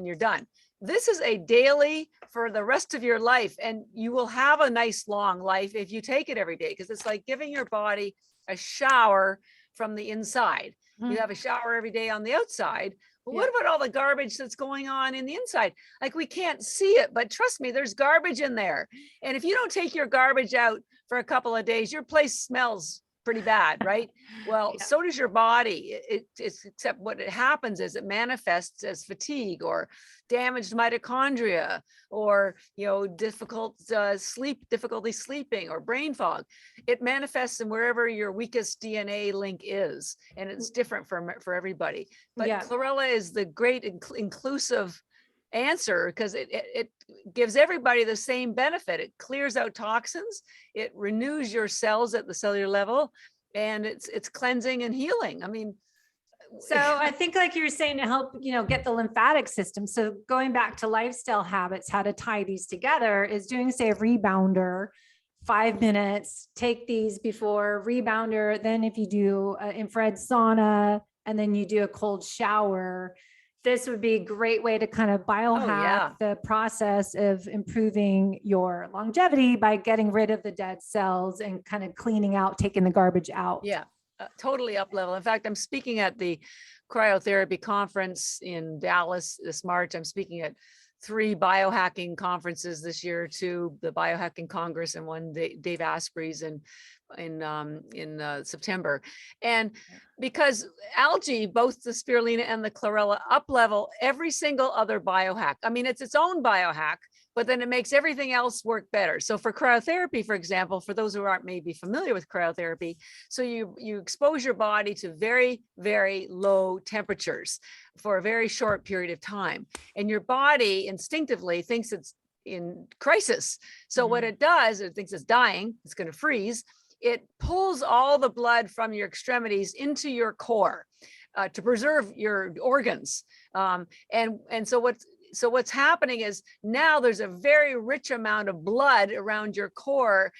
you're done. This is a daily for the rest of your life, and you will have a nice long life if you take it every day, because it's like giving your body a shower from the inside. You have a shower every day on the outside. But what about all the garbage that's going on in the inside? Like we can't see it, but trust me, there's garbage in there. And if you don't take your garbage out for a couple of days, your place smells pretty bad, right? Well, so does your body. It's except what it happens is it manifests as fatigue or damaged mitochondria, or difficulty sleeping, or brain fog. It manifests in wherever your weakest DNA link is, and it's different for everybody. But chlorella is the great inclusive answer, because it gives everybody the same benefit. It clears out toxins, it renews your cells at the cellular level, and it's cleansing and healing. I mean, so I think, like you were saying, to help, get the lymphatic system. So going back to lifestyle habits, how to tie these together is doing, say, a rebounder, 5 minutes, take these before rebounder. Then if you do an infrared sauna, and then you do a cold shower, this would be a great way to kind of biohack the process of improving your longevity by getting rid of the dead cells and kind of cleaning out, taking the garbage out. Yeah, totally up level. In fact, I'm speaking at the cryotherapy conference in Dallas this March. I'm speaking at 3 biohacking conferences this year, 2, the Biohacking Congress and one Dave Asprey's in September. And because algae, both the spirulina and the chlorella, up level every single other biohack. I mean, it's its own biohack, but then it makes everything else work better. So for cryotherapy, for example, for those who aren't maybe familiar with cryotherapy, so you expose your body to very, very low temperatures for a very short period of time, and your body instinctively thinks it's in crisis. So what it does, it thinks it's dying, it's going to freeze. It pulls all the blood from your extremities into your core to preserve your organs. So what's happening is now there's a very rich amount of blood around your core,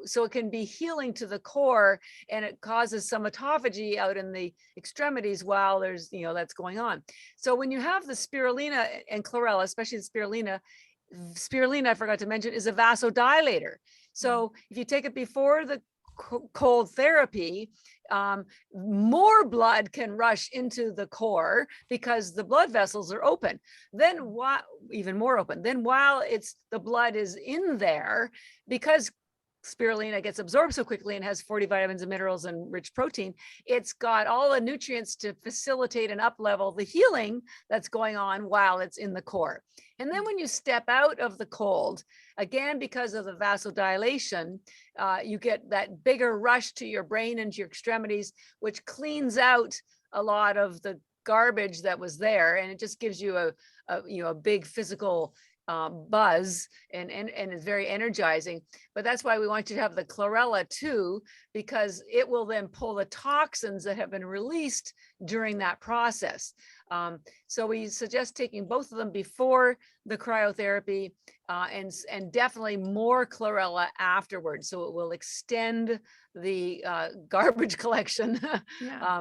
so it can be healing to the core, and it causes some autophagy out in the extremities while there's, that's going on. So when you have the spirulina and chlorella, especially the spirulina, I forgot to mention, is a vasodilator. So if you take it before the cold therapy, more blood can rush into the core because the blood vessels are open. Then even more open. Then while the blood is in there, because spirulina gets absorbed so quickly and has 40 vitamins and minerals and rich protein, it's got all the nutrients to facilitate and up level the healing that's going on while it's in the core. And then when you step out of the cold, again, because of the vasodilation, you get that bigger rush to your brain and to your extremities, which cleans out a lot of the garbage that was there. And it just gives you a big physical buzz, and it's very energizing. But that's why we want you to have the chlorella too, because it will then pull the toxins that have been released during that process. So we suggest taking both of them before the cryotherapy, and definitely more chlorella afterwards. So it will extend the garbage collection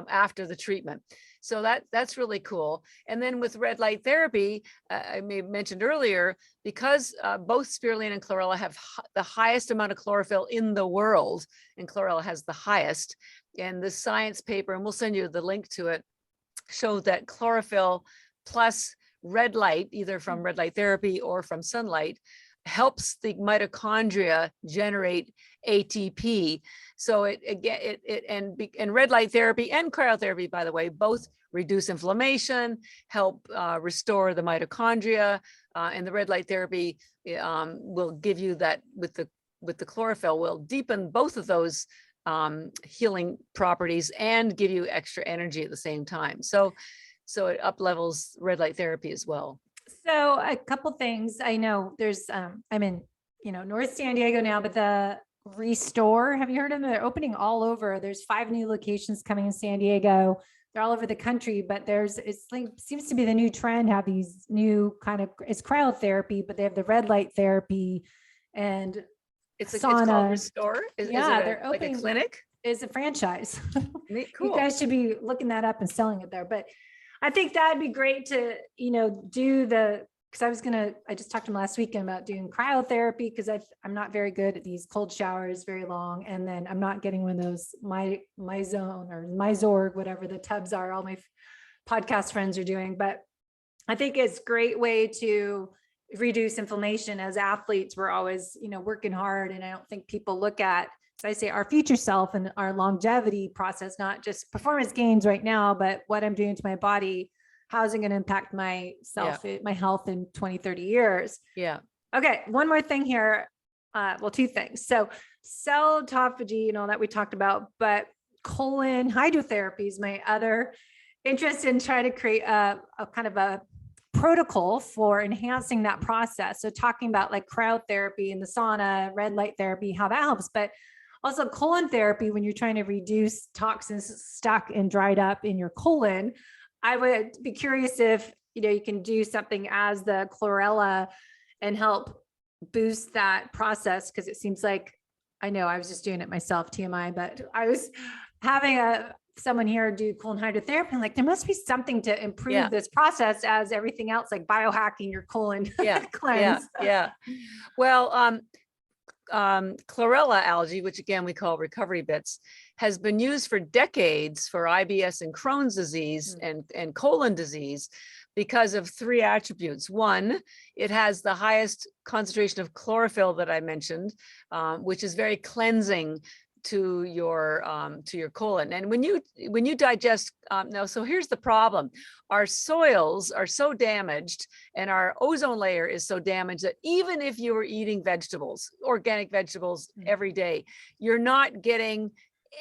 after the treatment. So that's really cool. And then with red light therapy, I may have mentioned earlier, because both spirulina and chlorella have the highest amount of chlorophyll in the world, and chlorella has the highest. And the science paper, and we'll send you the link to it, showed that chlorophyll plus red light, either from red light therapy or from sunlight, helps the mitochondria generate ATP. So and red light therapy and cryotherapy, by the way, both reduce inflammation, help restore the mitochondria, and the red light therapy will give you that with the chlorophyll, will deepen both of those healing properties and give you extra energy at the same time. So it up levels red light therapy as well. So a couple things. I know there's, I'm in, North San Diego now, but the Restore, have you heard of them? They're opening all over. There's 5 new locations coming in San Diego. They're all over the country, but seems to be the new trend, have these new it's cryotherapy, but they have the red light therapy and it's called Restore. They're opening, like a clinic? Is a franchise. Cool. You guys should be looking that up and selling it there. But I think that'd be great to, do because I just talked to him last weekend about doing cryotherapy, because I'm not very good at these cold showers, very long. And then I'm not getting one of those my zone or my Zorg, whatever the tubs are, all my podcast friends are doing, but I think it's a great way to reduce inflammation. As athletes, we're always, working hard. And I don't think people look at, as I say, our future self and our longevity process, not just performance gains right now, but what I'm doing to my body. How's it going to impact myself, my health in 20, 30 years? Yeah. Okay. One more thing here. Well, two things. So cell autophagy, that we talked about, but colon hydrotherapy is my other interest in trying to create a kind of a protocol for enhancing that process. So talking about like cryotherapy and the sauna, red light therapy, how that helps, but also colon therapy when you're trying to reduce toxins stuck and dried up in your colon. I would be curious if, you can do something as the chlorella and help boost that process. Cause it seems like, I know I was just doing it myself, TMI, but I was having someone here do colon hydrotherapy. I'm like, there must be something to improve this process as everything else, like biohacking your colon cleanse. Yeah. Well, Chlorella algae, which again we call ENERGYbits, has been used for decades for IBS and Crohn's disease and colon disease because of three attributes. One, it has the highest concentration of chlorophyll that I mentioned, which is very cleansing to your colon. And when you digest, now, so here's the problem. Our soils are so damaged and our ozone layer is so damaged that even if you were eating vegetables, organic vegetables every day, you're not getting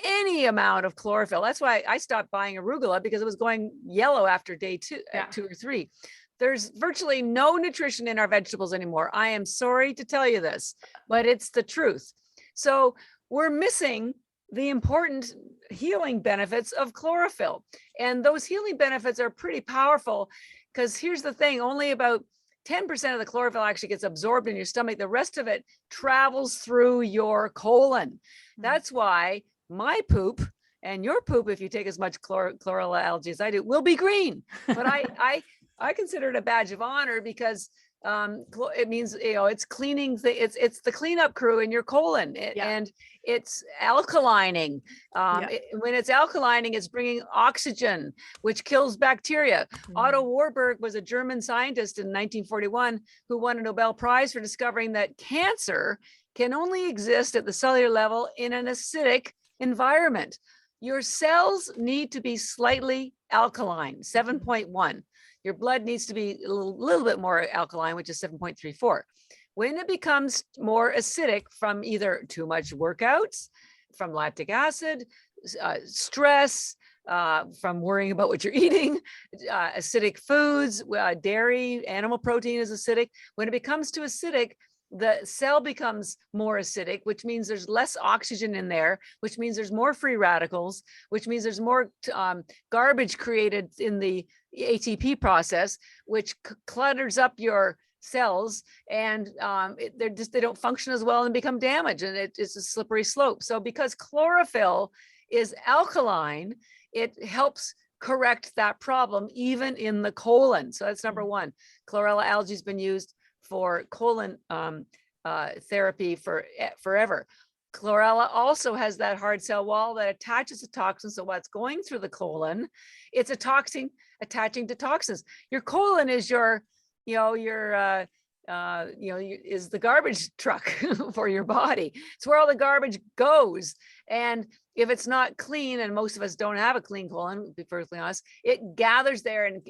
any amount of chlorophyll. That's why I stopped buying arugula, because it was going yellow after day 2 or 3. There's virtually no nutrition in our vegetables anymore. I am sorry to tell you this, but it's the truth. So we're missing the important healing benefits of chlorophyll. And those healing benefits are pretty powerful, because here's the thing, only about 10% of the chlorophyll actually gets absorbed in your stomach. The rest of it travels through your colon. That's why my poop and your poop, if you take as much chlorella algae as I do, will be green. But I consider it a badge of honor, because it means, it's cleaning, it's the cleanup crew in your colon, and it's alkalining. When it's alkalining, it's bringing oxygen, which kills bacteria. Otto Warburg was a German scientist in 1941 who won a Nobel Prize for discovering that cancer can only exist at the cellular level in an acidic environment. Your cells need to be slightly alkaline, 7.1. Your blood needs to be a little bit more alkaline, which is 7.34. When it becomes more acidic from either too much workouts, from lactic acid, stress, from worrying about what you're eating, acidic foods, dairy, animal protein is acidic. When it becomes too acidic, the cell becomes more acidic, which means there's less oxygen in there, which means there's more free radicals, which means there's more garbage created in the ATP process, which clutters up your cells, and they don't function as well and become damaged, and it's a slippery slope. So because chlorophyll is alkaline, it helps correct that problem even in the colon. So that's number one. Chlorella algae has been used for colon therapy forever. Chlorella also has that hard cell wall that attaches to toxins. So what's going through the colon, it's a toxin attaching to toxins. Your colon is is the garbage truck for your body. It's where all the garbage goes. And if it's not clean, and most of us don't have a clean colon, to be perfectly honest, it gathers there, and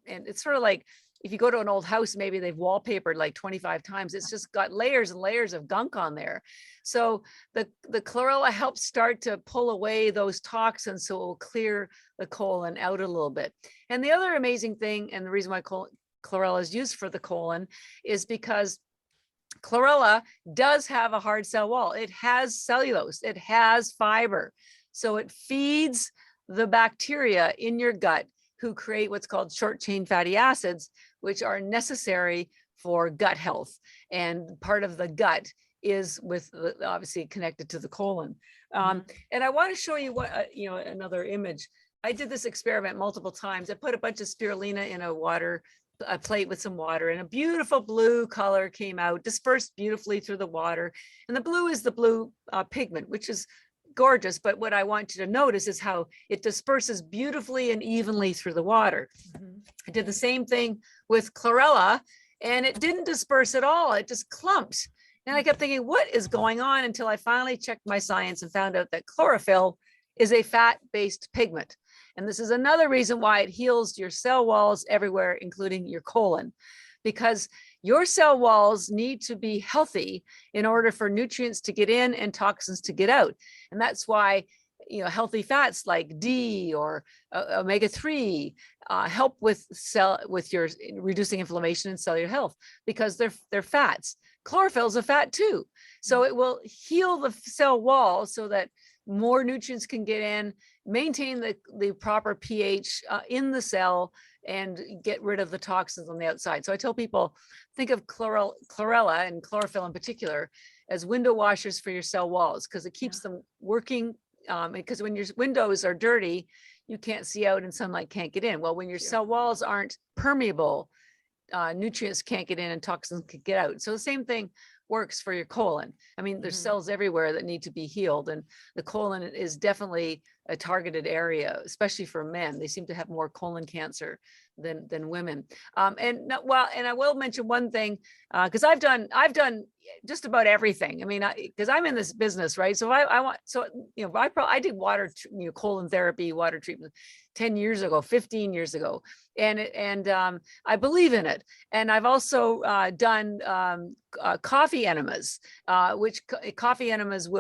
it's sort of like, if you go to an old house, maybe they've wallpapered like 25 times. It's just got layers and layers of gunk on there. So the chlorella helps start to pull away those toxins, so it will clear the colon out a little bit. And the other amazing thing, and the reason why chlorella is used for the colon, is because chlorella does have a hard cell wall. It has cellulose, it has fiber. So it feeds the bacteria in your gut who create what's called short chain fatty acids, which are necessary for gut health. And part of the gut is obviously connected to the colon. And I want to show you another image. I did this experiment multiple times. I put a bunch of spirulina in a plate with some water, and a beautiful blue color came out, dispersed beautifully through the water. And the blue is the blue pigment, which is gorgeous. But what I want you to notice is how it disperses beautifully and evenly through the water. I did the same thing with chlorella, and it didn't disperse at all. It just clumped. And I kept thinking, what is going on? Until I finally checked my science and found out that chlorophyll is a fat-based pigment. And this is another reason why it heals your cell walls everywhere, including your colon, because your cell walls need to be healthy in order for nutrients to get in and toxins to get out. And that's why, you know, healthy fats like D or omega-3 help with your reducing inflammation and cellular health, because they're fats. Chlorophyll is a fat too. So it will heal the cell wall so that more nutrients can get in, maintain the proper pH in the cell, and get rid of the toxins on the outside. So I tell people, think of chlorella and chlorophyll in particular as window washers for your cell walls, because it keeps them working. Because when your windows are dirty, you can't see out and sunlight can't get in. Well, when your cell walls aren't permeable, nutrients can't get in and toxins can get out. So the same thing works for your colon. I mean, there's cells everywhere that need to be healed, and the colon is definitely a targeted area, especially for men. They seem to have more colon cancer than women. And I will mention one thing, because I've done just about everything. I mean, because I'm in this business, right? So I did colon therapy, water treatment 10 years ago, 15 years ago. And I believe in it. And I've also done coffee enemas, which coffee enemas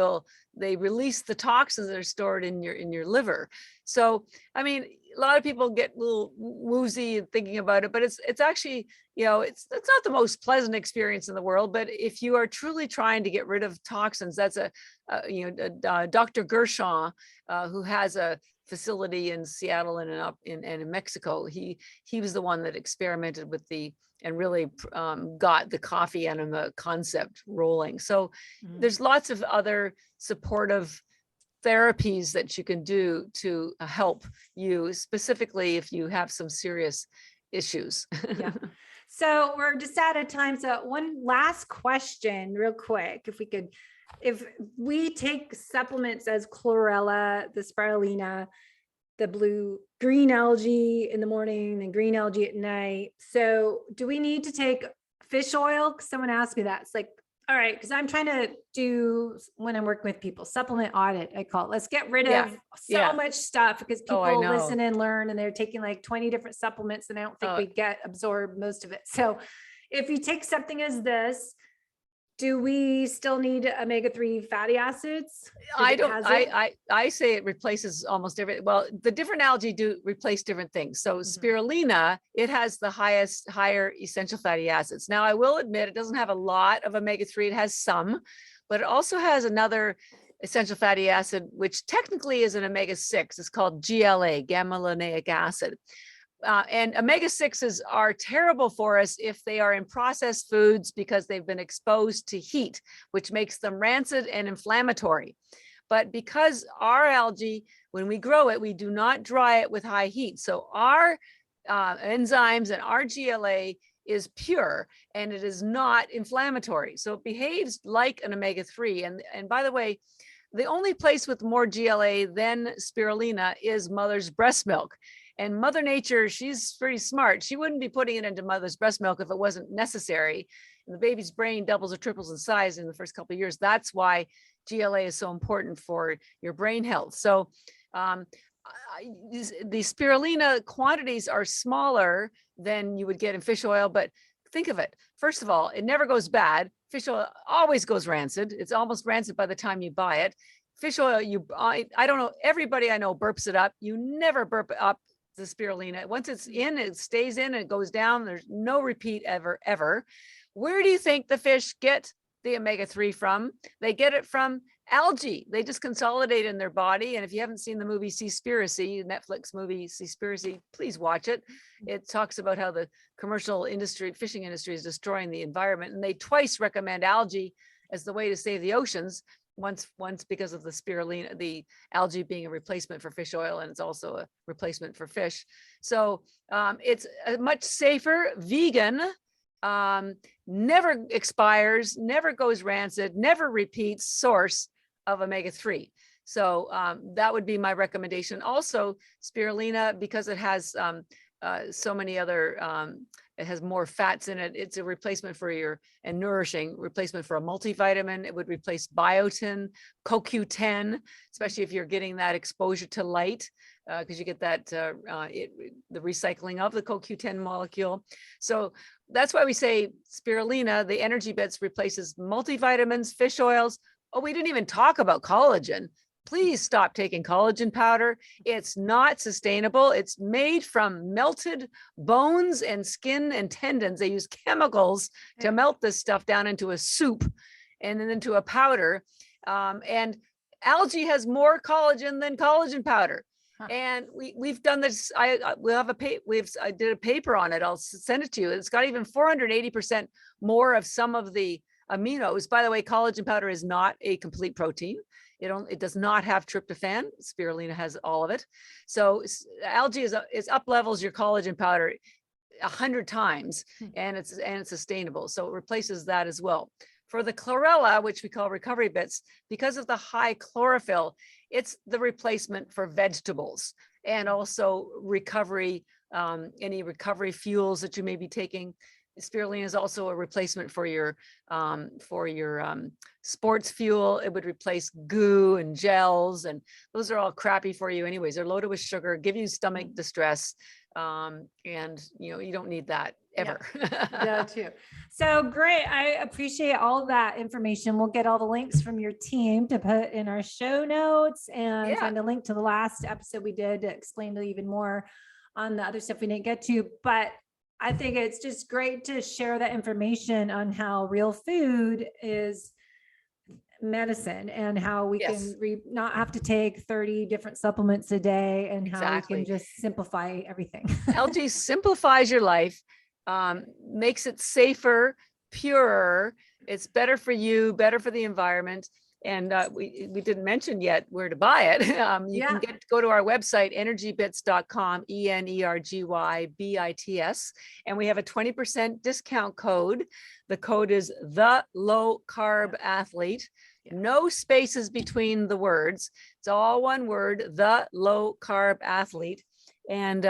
they release the toxins that are stored in your liver. So, I mean, a lot of people get a little woozy thinking about it, but it's actually, it's not the most pleasant experience in the world. But if you are truly trying to get rid of toxins, that's Dr. Gershon, who has a facility in Seattle and in Mexico. He was the one that experimented with and really got the coffee enema concept rolling. So there's lots of other supportive therapies that you can do to help you, specifically if you have some serious issues. Yeah. So we're just out of time. So one last question real quick, if we take supplements as chlorella, the spirulina, the green algae in the morning and green algae at night. So do we need to take fish oil? Someone asked me that. It's like, all right, because I'm trying to do, when I'm working with people, supplement audit, I call it. Let's get rid of so much stuff, because people listen and learn, and they're taking like 20 different supplements, and I don't think we absorb most of it. So if you take something as this, do we still need omega-3 fatty acids? I say it replaces almost everything. Well, the different algae do replace different things. So spirulina, it has the higher essential fatty acids. Now, I will admit it doesn't have a lot of omega-3. It has some, but it also has another essential fatty acid, which technically is an omega-6. It's called GLA, gamma linolenic acid. And omega-6s are terrible for us if they are in processed foods, because they've been exposed to heat, which makes them rancid and inflammatory. But because our algae, when we grow it, we do not dry it with high heat. So our enzymes and our GLA is pure, and it is not inflammatory. So it behaves like an omega-3. And by the way, the only place with more GLA than spirulina is mother's breast milk. And Mother Nature, she's pretty smart. She wouldn't be putting it into mother's breast milk if it wasn't necessary. And the baby's brain doubles or triples in size in the first couple of years. That's why GLA is so important for your brain health. So the spirulina quantities are smaller than you would get in fish oil, but think of it. First of all, it never goes bad. Fish oil always goes rancid. It's almost rancid by the time you buy it. Fish oil, I don't know, everybody I know burps it up. You never burp up the spirulina. Once it's in, it stays in, and it goes down. There's no repeat ever. Where do you think the fish get the omega-3 from? They get it from algae. They just consolidate in their body. And if you haven't seen the movie Seaspiracy, Netflix movie Seaspiracy, please watch it. It talks about how the commercial industry, fishing industry, is destroying the environment. And they twice recommend algae as the way to save the oceans. Once because of the spirulina, the algae being a replacement for fish oil, and it's also a replacement for fish. So it's a much safer, vegan, never expires, never goes rancid, never repeats source of omega-3. So that would be my recommendation. Also, spirulina, because it has so many other, it has more fats in it. It's a replacement for and nourishing replacement for a multivitamin. It would replace biotin, CoQ10, especially if you're getting that exposure to light, because you get that, the recycling of the CoQ10 molecule. So that's why we say spirulina, the ENERGYbits, replaces multivitamins, fish oils. Oh, we didn't even talk about collagen. Please stop taking collagen powder. It's not sustainable. It's made from melted bones and skin and tendons. They use chemicals to melt this stuff down into a soup and then into a powder. And algae has more collagen than collagen powder. And we've done this. I did a paper on it. I'll send it to you. It's got even 480% more of some of the aminos. By the way, collagen powder is not a complete protein. It does not have tryptophan. Spirulina has all of it. So algae is up levels your collagen powder 100 times, and it's sustainable. So it replaces that as well. For the chlorella, which we call ENERGYbits, because of the high chlorophyll, it's the replacement for vegetables and also recovery, any recovery fuels that you may be taking. Spirulina is also a replacement for your sports fuel. It would replace goo and gels, and those are all crappy for you anyways. They're loaded with sugar, give you stomach distress, and you don't need that ever. Yeah, too. So great. I appreciate all that information. We'll get all the links from your team to put in our show notes, and find a link to the last episode we did to explain even more on the other stuff we didn't get to. But I think it's just great to share that information on how real food is medicine, and how we can not have to take 30 different supplements a day, and how we can just simplify everything. Algae simplifies your life, makes it safer, purer. It's better for you, better for the environment. And we didn't mention yet where to buy it. You can go to our website, ENERGYbits.com, ENERGYBITS, and we have a 20% discount code. The code is the low carb athlete. No spaces between the words. It's all one word, the low carb athlete. And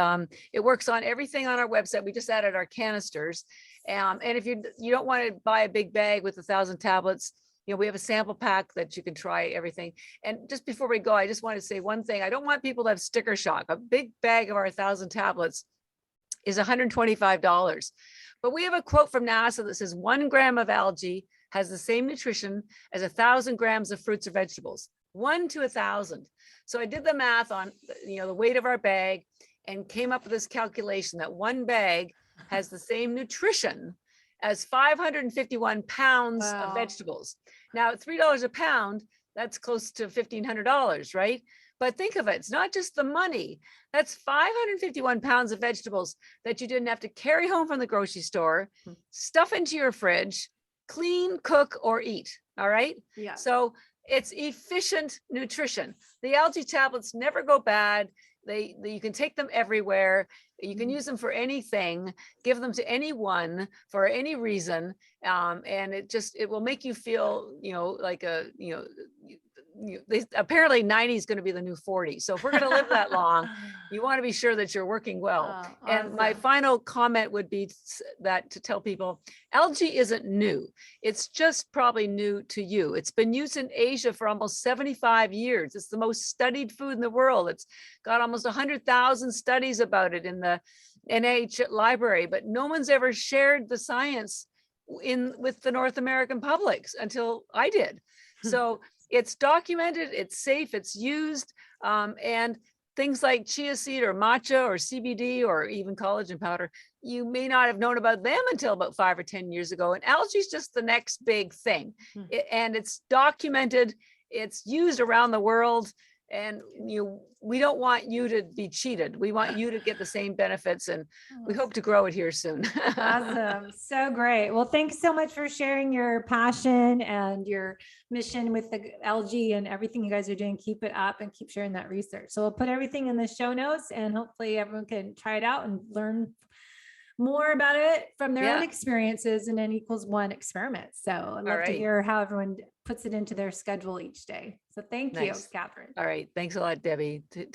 it works on everything on our website. We just added our canisters. And if you don't want to buy a big bag with 1,000 tablets, we have a sample pack that you can try everything. And just before we go, I just want to say one thing. I don't want people to have sticker shock. A big bag of our 1,000 tablets is $125. But we have a quote from NASA that says 1 gram of algae has the same nutrition as 1,000 grams of fruits or vegetables, 1 to 1,000. So I did the math on the weight of our bag and came up with this calculation that 1 bag has the same nutrition as 551 pounds of vegetables. Now, at $3 a pound, that's close to $1,500, right? But think of it, it's not just the money. That's 551 pounds of vegetables that you didn't have to carry home from the grocery store, stuff into your fridge, clean, cook, or eat, all right? Yeah. So it's efficient nutrition. The algae tablets never go bad. You can take them everywhere. You can use them for anything, give them to anyone for any reason. And it will make you feel, like apparently 90 is going to be the new 40. So if we're going to live that long, you want to be sure that you're working well. Awesome. And my final comment would be that to tell people, algae isn't new. It's just probably new to you. It's been used in Asia for almost 75 years. It's the most studied food in the world. It's got almost 100,000 studies about it in the NIH library, but no one's ever shared the science with the North American publics until I did. So it's documented, it's safe, it's used, and things like chia seed or matcha or CBD or even collagen powder, you may not have known about them until about 5 or 10 years ago. And algae is just the next big thing. And it's documented, it's used around the world. And we don't want you to be cheated. We want you to get the same benefits, and we hope to grow it here soon. Awesome. So great. Well, thanks so much for sharing your passion and your mission with the algae and everything you guys are doing. Keep it up and keep sharing that research. So we'll put everything in the show notes, and hopefully everyone can try it out and learn more about it from their own Yeah. experiences in N=1 experiment. So I'd love to right. hear how everyone puts it into their schedule each day. So thank you, Nice. Catherine. All right. Thanks a lot, Debbie.